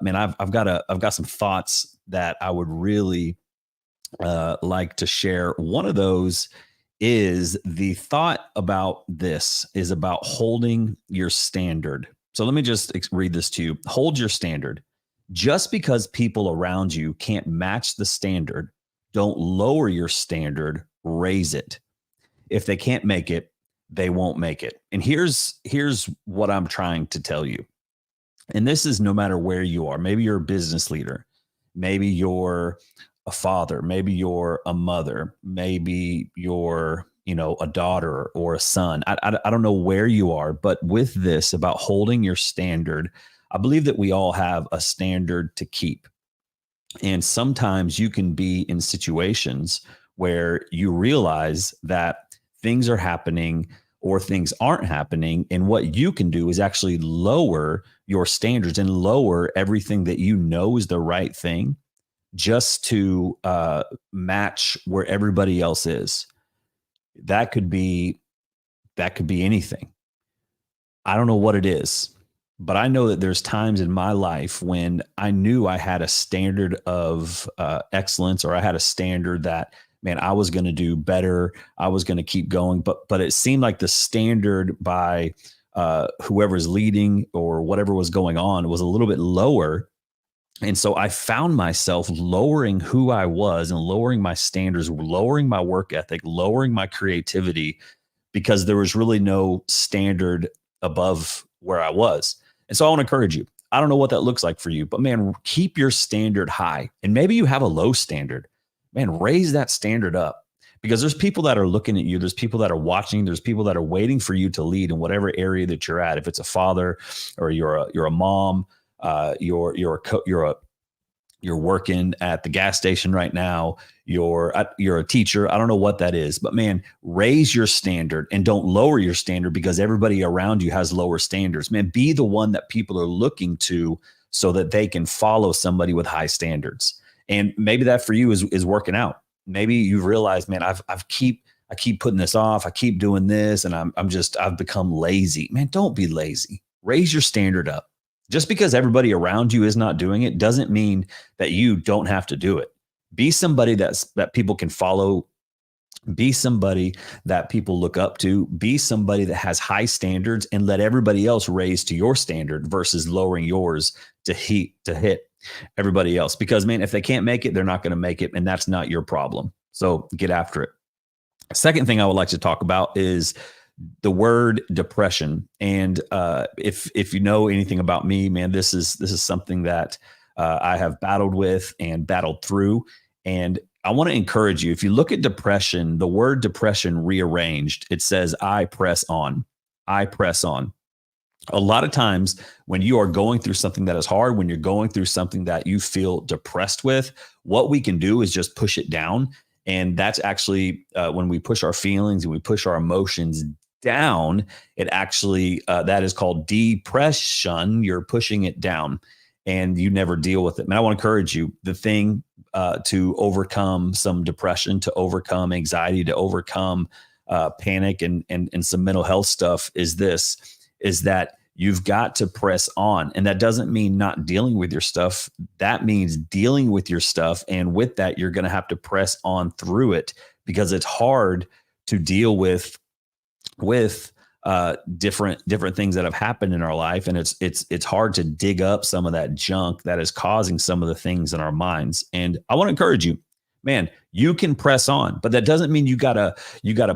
man, I've got some thoughts that I would really like to share. One of those is the thought about this is about holding your standard. So let me just read this to you. Hold your standard. Just because people around you can't match the standard, don't lower your standard, raise it. If they can't make it, they won't make it. And here's what I'm trying to tell you. And this is no matter where you are. Maybe you're a business leader. Maybe you're a father. Maybe you're a mother. Maybe you're, a daughter or a son. I don't know where you are, but with this about holding your standard, I believe that we all have a standard to keep. And sometimes you can be in situations where you realize that things are happening or things aren't happening. And what you can do is actually lower your standards and lower everything that you know is the right thing just to match where everybody else is. That could be anything. I don't know what it is, but I know that there's times in my life when I knew I had a standard of excellence, or I had a standard that, man, I was going to do better. I was going to keep going. But it seemed like the standard by whoever's leading or whatever was going on was a little bit lower. And so I found myself lowering who I was and lowering my standards, lowering my work ethic, lowering my creativity, because there was really no standard above where I was. And so I want to encourage you. I don't know what that looks like for you, but man, keep your standard high. And maybe you have a low standard. Man, raise that standard up, because there's people that are looking at you. There's people that are watching. There's people that are waiting for you to lead in whatever area that you're at. If it's a father or you're a mom, you're working at the gas station right now. You're a teacher. I don't know what that is, but man, raise your standard and don't lower your standard because everybody around you has lower standards. Man, be the one that people are looking to so that they can follow somebody with high standards. And maybe that for you is working out. Maybe you've realized, man, I keep putting this off. I keep doing this, and I've become lazy. Man, don't be lazy. Raise your standard up. Just because everybody around you is not doing it doesn't mean that you don't have to do it. Be somebody that people can follow. Be somebody that people look up to. Be somebody that has high standards, and let everybody else raise to your standard versus lowering yours to hit everybody else. Because, man, if they can't make it, they're not going to make it, and that's not your problem. So get after it. Second thing I would like to talk about is the word depression. And if you know anything about me, man, this is something that I have battled with and battled through. And I want to encourage you, if you look at depression, the word depression rearranged, it says, I press on. I press on. A lot of times when you are going through something that is hard, when you're going through something that you feel depressed with, what we can do is just push it down. And that's actually when we push our feelings and we push our emotions down, it actually, that is called depression. You're pushing it down and you never deal with it. And I want to encourage you, the thing to overcome some depression, to overcome anxiety, to overcome panic and some mental health stuff is that you've got to press on. And that doesn't mean not dealing with your stuff. That means dealing with your stuff. And with that, you're going to have to press on through it, because it's hard to deal with different things that have happened in our life. And it's hard to dig up some of that junk that is causing some of the things in our minds. And I want to encourage you, man, you can press on, but that doesn't mean you gotta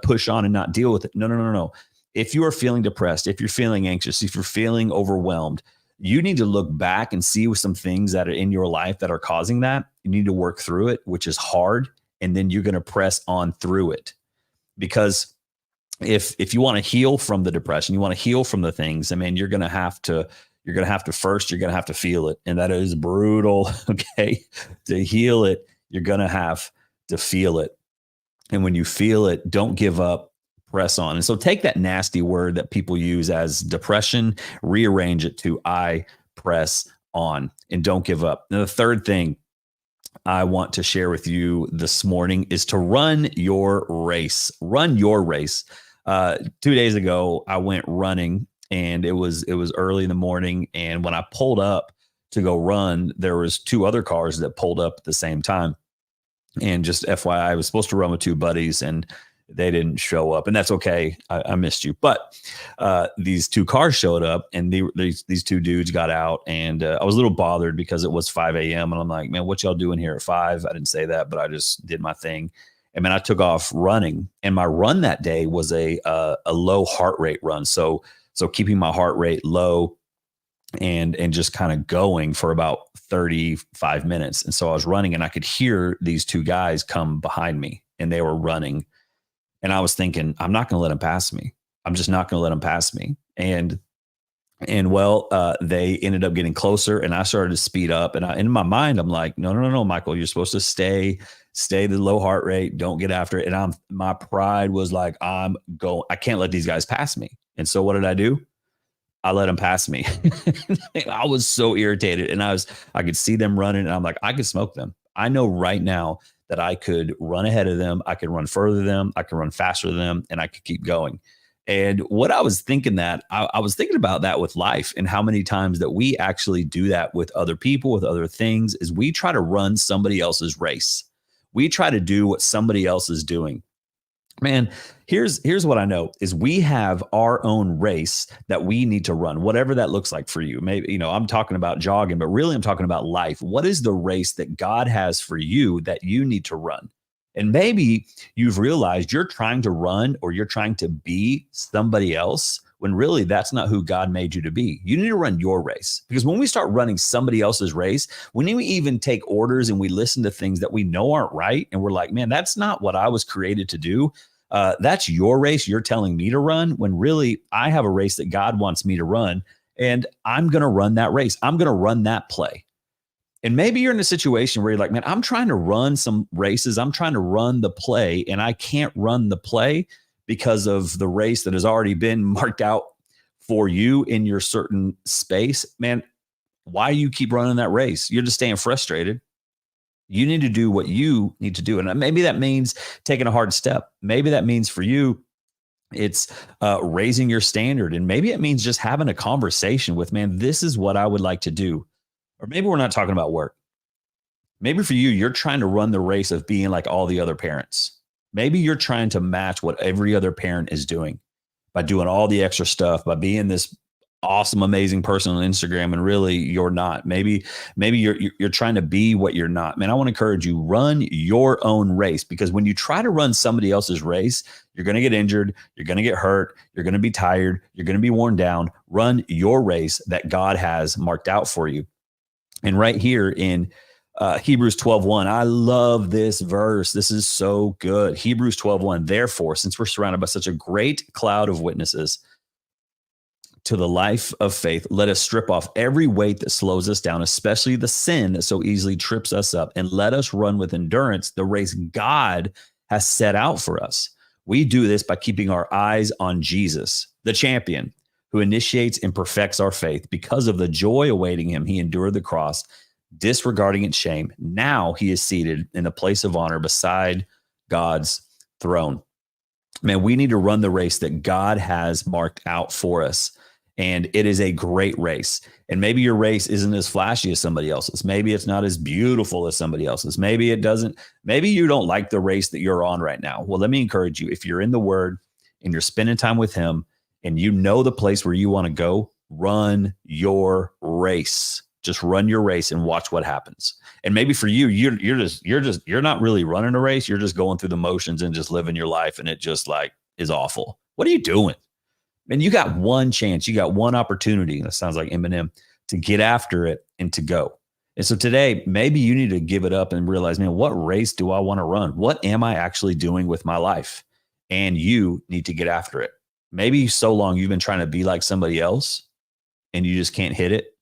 push on and not deal with it. No. If you are feeling depressed, if you're feeling anxious, if you're feeling overwhelmed, you need to look back and see some things that are in your life that are causing that. You need to work through it, which is hard. And then you're going to press on through it. Because if you want to heal from the depression, you want to heal from the things, I mean, you're going to have to feel it. And that is brutal. Okay. To heal it, you're going to have to feel it. And when you feel it, don't give up, press on. And so take that nasty word that people use as depression, rearrange it to I press on, and don't give up. Now, the third thing I want to share with you this morning is to run your race. Run your race. 2 days ago, I went running, and it was early in the morning. And when I pulled up to go run, there was two other cars that pulled up at the same time. And just FYI, I was supposed to run with two buddies and they didn't show up, and that's okay. I missed you. But these two cars showed up, and these two dudes got out, and I was a little bothered because it was 5 a.m. And I'm like, man, what y'all doing here at 5? I didn't say that, but I just did my thing. And then I took off running, and my run that day was a low heart rate run. So keeping my heart rate low and just kind of going for about 35 minutes. And so I was running, and I could hear these two guys come behind me, and they were running. And I was thinking, I'm not going to let them pass me. I'm just not going to let them pass me. And they ended up getting closer, and I started to speed up. And in my mind, I'm like, no, Michael, you're supposed to stay the low heart rate. Don't get after it. And my pride was like, I can't let these guys pass me. And so what did I do? I let them pass me. I was so irritated, and I could see them running, and I'm like, I could smoke them. I know right now that I could run ahead of them. I could run further than them. I could run faster than them, and I could keep going. And what I was thinking I was thinking about that with life, and how many times that we actually do that with other people, with other things, is we try to run somebody else's race. We try to do what somebody else is doing. Man, here's what I know is we have our own race that we need to run, whatever that looks like for you. Maybe, I'm talking about jogging, but really I'm talking about life. What is the race that God has for you that you need to run? And maybe you've realized you're trying to run, or you're trying to be somebody else, when really that's not who God made you to be. You need to run your race, because when we start running somebody else's race, when we even take orders and we listen to things that we know aren't right, and we're like, man, that's not what I was created to do. That's your race. You're telling me to run, when really I have a race that God wants me to run, and I'm going to run that race. I'm going to run that play. And maybe you're in a situation where you're like, man, I'm trying to run some races. I'm trying to run the play, and I can't run the play because of the race that has already been marked out for you in your certain space. Man, why you keep running that race? You're just staying frustrated. You need to do what you need to do. And maybe that means taking a hard step. Maybe that means for you, it's raising your standard. And maybe it means just having a conversation with, man, this is what I would like to do. Or maybe we're not talking about work. Maybe for you, you're trying to run the race of being like all the other parents. Maybe you're trying to match what every other parent is doing by doing all the extra stuff, by being this awesome, amazing person on Instagram, and really you're not. Maybe you're trying to be what you're not. Man, I want to encourage you, run your own race, because when you try to run somebody else's race, you're going to get injured, you're going to get hurt, you're going to be tired, you're going to be worn down. Run your race that God has marked out for you. And right here in Hebrews 12:1, I love this verse. This is so good. Hebrews 12:1. Therefore, since we're surrounded by such a great cloud of witnesses to the life of faith, let us strip off every weight that slows us down, especially the sin that so easily trips us up, and let us run with endurance the race God has set out for us. We do this by keeping our eyes on Jesus, the champion, who initiates and perfects our faith. Because of the joy awaiting him, he endured the cross, disregarding its shame. Now he is seated in the place of honor beside God's throne. Man, we need to run the race that God has marked out for us. And it is a great race. And maybe your race isn't as flashy as somebody else's. Maybe it's not as beautiful as somebody else's. Maybe you don't like the race that you're on right now. Well, let me encourage you. If you're in the Word and you're spending time with him, and you know the place where you want to go, run your race. Just run your race and watch what happens. And maybe for you, you're not really running a race. You're just going through the motions and just living your life, and it just like is awful. What are you doing? And you got one chance, you got one opportunity. That sounds like Eminem, to get after it and to go. And so today, maybe you need to give it up and realize, man, what race do I want to run? What am I actually doing with my life? And you need to get after it. Maybe so long you've been trying to be like somebody else and you just can't hit it.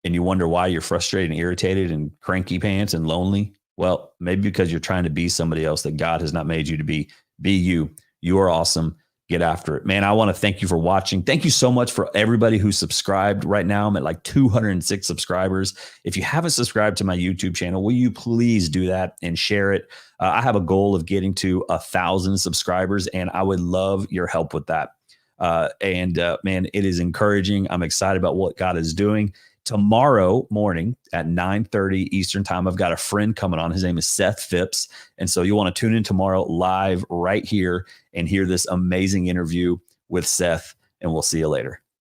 And you wonder why you're frustrated and irritated and cranky pants and lonely. Well, maybe because you're trying to be somebody else that God has not made you to be. Be you. You are awesome. Get after it. Man, I want to thank you for watching. Thank you so much for everybody who's subscribed. Right now, I'm at like 206 subscribers. If you haven't subscribed to my YouTube channel, will you please do that and share it? I have a goal of getting to 1,000 subscribers, and I would love your help with that. Man, it is encouraging. I'm excited about what God is doing. Tomorrow morning at 9:30 Eastern time, I've got a friend coming on. His name is Seth Phipps. And so you'll want to tune in tomorrow live right here and hear this amazing interview with Seth. And we'll see you later.